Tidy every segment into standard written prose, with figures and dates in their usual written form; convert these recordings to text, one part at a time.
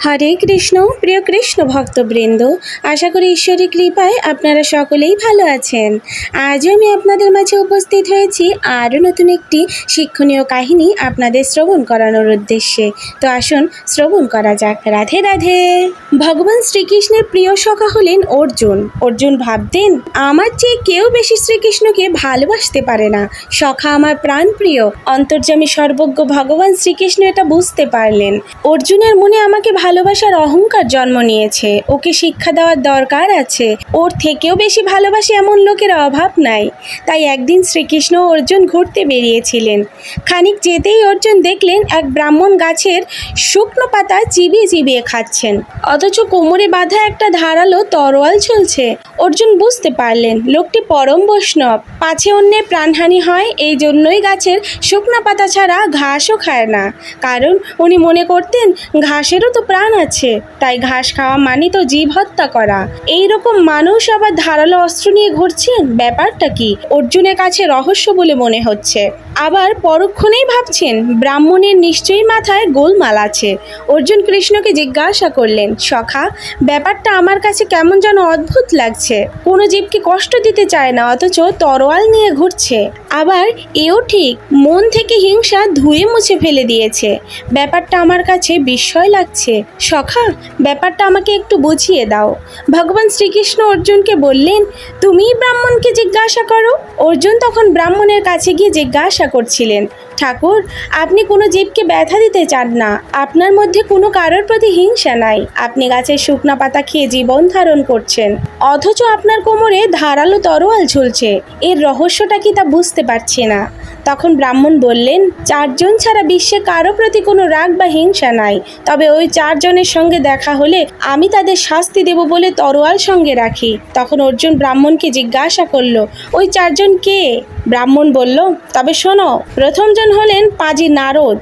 হরে কৃষ্ণ। প্রিয় কৃষ্ণ ভক্তবৃন্দ, আশা করি ঈশ্বরের কৃপায় আপনারা সকলেই ভালো আছেন। আজও আমি আপনাদের মাঝে উপস্থিত হয়েছি আরও নতুন একটি শিক্ষণীয় কাহিনী আপনাদের শ্রবণ করানোর উদ্দেশ্যে। তো আসুন শ্রবণ করা যাক। রাধে রাধে। ভগবান শ্রীকৃষ্ণের প্রিয় সখা হলেন অর্জুন। অর্জুন ভাবতেন, আমার চেয়ে কেউ বেশি শ্রীকৃষ্ণকে ভালোবাসতে পারে না। সখা আমার প্রাণ প্রিয়। অন্তর্যামী সর্বজ্ঞ ভগবান শ্রীকৃষ্ণ এটা বুঝতে পারলেন। অর্জুনের মনে আমাকে ভালোবাসার অহংকার জন্ম নিয়েছে। ওকে শিক্ষা দেওয়ার দরকার আছে। ওর থেকেও বেশি ভালোবাসে এমন লোকের অভাব নাই। তাই একদিন শ্রীকৃষ্ণ অর্জুন ঘুরতে বেরিয়েছিলেন। খানিক যেতেই অর্জুন দেখলেন এক ব্রাহ্মণ গাছের শুকনো পাতা চিবিয়ে চিবিয়ে খাচ্ছেন, অথচ কোমরে বাঁধা একটা ধারালো তরোয়াল ঝুলছে। অর্জুন বুঝতে পারলেন লোকটি পরম বৈষ্ণব। পাছে অন্যের প্রাণহানি হয় এই জন্যই গাছের শুকনো পাতা ছাড়া ঘাসও খায় না। কারণ উনি মনে করতেন ঘাসেরও তো প্রাণ আছে, তাই ঘাস খাওয়া মানে তো জীব হত্যা করা। এইরকম মানুষ আবার ধারালো অস্ত্র নিয়ে ঘুরছেন, ব্যাপারটা কি? অর্জুনের কাছে রহস্য বলে মনে হচ্ছে। আবার পরক্ষণেই ভাবছেন ব্রাহ্মণের নিশ্চয়ই মাথায় গোলমাল আছে। অর্জুন কৃষ্ণকে জিজ্ঞাসা করলেন, সখা, ব্যাপারটা আমার কাছে কেমন যেন অদ্ভুত লাগছে। কোনো জীবকে কষ্ট দিতে চায় না, অথচ তরোয়াল নিয়ে ঘুরছে। আবার এও ঠিক, মন থেকে হিংসা ধুয়ে মুছে ফেলে দিয়েছে। ব্যাপারটা আমার কাছে বিস্ময় লাগছে। সখা, ব্যাপারটা আমাকে একটু বুঝিয়ে দাও। ভগবান শ্রীকৃষ্ণ অর্জুনকে বললেন, তুমিই ব্রাহ্মণকে জিজ্ঞাসা করো। অর্জুন তখন ব্রাহ্মণের কাছে গিয়ে জিজ্ঞাসা করছিলেন, ঠাকুর, আপনি কোনো জীবকে ব্যথা দিতে চান না। আপনার মধ্যে কোনো কারোর প্রতি হিংসা নাই। আপনি গাছের শুকনা পাতা খেয়ে জীবন ধারণ করছেন, অথচ আপনার কোমরে ধারালো তরোয়াল ঝুলছে। এর রহস্যটা কি তা বুঝতে পারছি না। তখন ব্রাহ্মণ বললেন, 4 জন ছাড়া বিশ্বে কারো প্রতি কোনো রাগ বা হিংসা নাই। তবে ওই 4 জনের সঙ্গে দেখা হলে আমি তাদের শাস্তি দেব বলে তরোয়াল সঙ্গে রাখি। তখন অর্জুন ব্রাহ্মণকে জিজ্ঞাসা করল, ওই 4 জন কে? ব্রাহ্মণ বলল, তবে শোনো, প্রথম জন হলেন পাজি নারদ।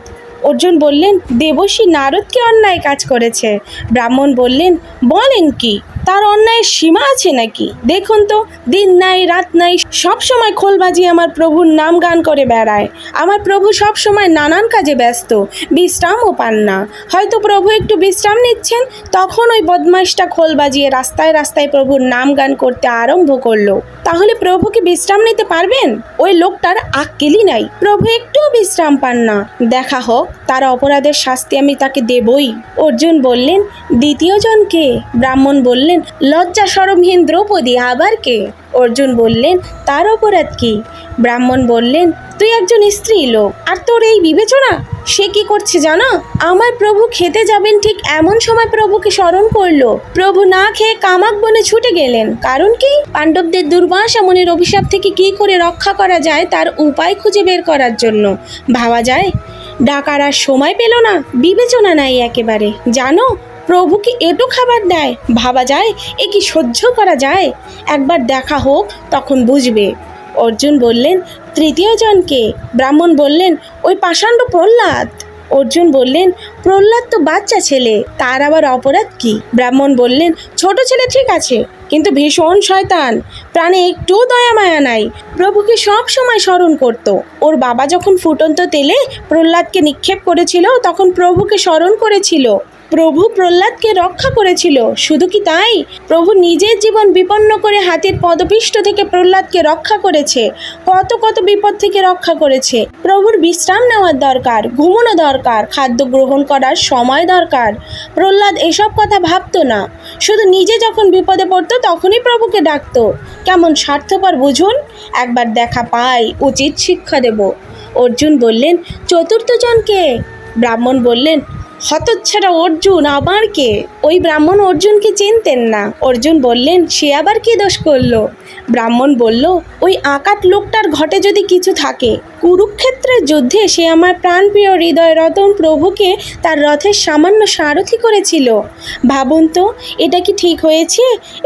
অর্জুন বললেন, দেবর্ষি নারদ কি অন্যায় কাজ করেছে? ব্রাহ্মণ বললেন, বলেন কি? তার অন্যায়ের সীমা আছে নাকি? দেখুন তো, দিন নাই রাত নাই সব সময় খোল বাজিয়ে আমার প্রভুর নাম গান করে বেড়ায়। আমার প্রভু সব সময় নানান কাজে ব্যস্ত, বিশ্রামও পান না। হয়তো প্রভু একটু বিশ্রাম নিচ্ছেন, তখন ওই বদমাইশটা খোল বাজিয়ে রাস্তায় রাস্তায় প্রভুর নাম গান করতে আরম্ভ করলো। তাহলে প্রভু কি বিশ্রাম নিতে পারবেন? ওই লোকটার আক্কেলই নাই। প্রভু একটুও বিশ্রাম পান না। দেখা হোক, তার অপরাধের শাস্তি আমি তাকে দেবই। অর্জুন বললেন, দ্বিতীয় জন কে? ব্রাহ্মণ বললেন, লজ্জা শরমহীন দ্রৌপদী। আবার কে? অর্জুন বললেন, তার অপরাধ কি? ব্রাহ্মণ বললেন, তুই একজন স্ত্রী লোক, আর তোর এই বিবেচনা? সে কি করছে জানো? আমার প্রভু খেতে যাবেন ঠিক এমন সময় প্রভুকে স্মরণ করলো। প্রভু না খেয়ে কামাক বনে ছুটে গেলেন। কারণ কি? পাণ্ডবদের দুর্বাসা মুনির অভিশাপ থেকে কি করে রক্ষা করা যায় তার উপায় খুঁজে বের করার জন্য। ভাবা যায়? ডাকার আর সময় পেল না, বিবেচনা নাই একেবারে। জানো, প্রভু কি এটু খাবার দেয়? ভাবা যায়? এ কি সহ্য করা যায়? একবার দেখা হোক, তখন বুঝবে। অর্জুন বললেন, তৃতীয় জনকে? ব্রাহ্মণ বললেন, ওই পাষাণ্ড প্রহ্লাদ। অর্জুন বললেন, প্রহ্লাদ তো বাচ্চা ছেলে, তার আবার অপরাধ কি? ব্রাহ্মণ বললেন, ছোট ছেলে ঠিক আছে, কিন্তু ভীষণ শয়তান, প্রাণে একটুও দয়া মায়া নাই। প্রভুকে সব সময় স্মরণ করত। ওর বাবা যখন ফুটন্ত তেলে প্রহ্লাদকে নিক্ষেপ করেছিল, তখন প্রভুকে স্মরণ করেছিল। প্রভু প্রহ্লাদকে রক্ষা করেছিল। শুধু কি তাই, প্রভু নিজের জীবন বিপন্ন করে হাতির পদপিষ্ট থেকে প্রহ্লাদকে রক্ষা করেছে। কত কত বিপদ থেকে রক্ষা করেছে। প্রভুর বিশ্রাম নেওয়ার দরকার, ঘুমানো দরকার, খাদ্য গ্রহণ করার সময় দরকার। প্রহ্লাদ এসব কথা ভাবতো না। শুধু নিজে যখন বিপদে পড়তো তখনই প্রভুকে ডাকতো। কেমন স্বার্থপর বুঝুন। একবার দেখা পাই, উচিত শিক্ষা দেব। অর্জুন বললেন, চতুর্থ জনকে? ব্রাহ্মণ বললেন, হতচ্ছাড়া অর্জুন, আবার কে? ওই ব্রাহ্মণ অর্জুনকে চিনতেন না। অর্জুন বললেন, সে আবার কি দোষ করলো? ব্রাহ্মণ বলল, ওই আকাট লোকটার ঘটে যদি কিছু থাকে। কুরুক্ষেত্রের যুদ্ধে সে আমার প্রাণপ্রিয় হৃদয় রতন প্রভুকে তার রথের সামান্য সারথি করেছিল। ভাবুন তো, এটা কি ঠিক হয়েছে?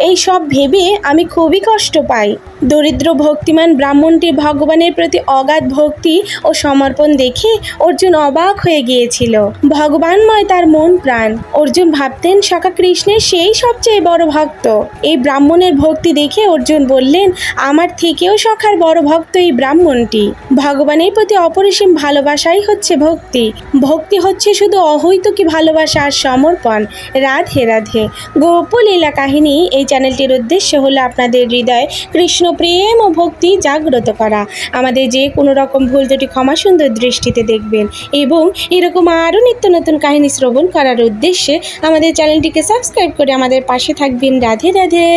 এই সব ভেবে আমি খুবই কষ্ট পাই। দরিদ্র ভক্তিমান ব্রাহ্মণটির ভগবানের প্রতি অগাধ ভক্তি ও সমর্পণ দেখে অর্জুন অবাক হয়ে গিয়েছিল। ভগবানময় তার মন প্রাণ। অর্জুন ভাবতেন সখা কৃষ্ণের সেই সবচেয়ে বড় ভক্ত। এই ব্রাহ্মণের ভক্তি দেখে অর্জুন বললেন, আমার থেকেও সখার বড় ভক্ত এই ব্রাহ্মণটি। ভগবানের প্রতি অপরিসীম ভালোবাসাই হচ্ছে ভক্তি। ভক্তি হচ্ছে শুধু অহৈতুকী ভালোবাসা আর সমর্পণ। রাধে রাধে। গোপলীলা কাহিনী এই চ্যানেলটির উদ্দেশ্য হলো আপনাদের হৃদয়ে কৃষ্ণ প্রেম ও ভক্তি জাগ্রত করা। আমাদের যে কোনো রকম ভুল ত্রুটি ক্ষমা সুন্দর দৃষ্টিতে দেখবেন এবং এরকম আরও নিত্য নতুন কাহিনী শ্রবণ করার উদ্দেশ্যে আমাদের চ্যানেলটিকে সাবস্ক্রাইব করে আমাদের পাশে থাকবেন। রাধে রাধে।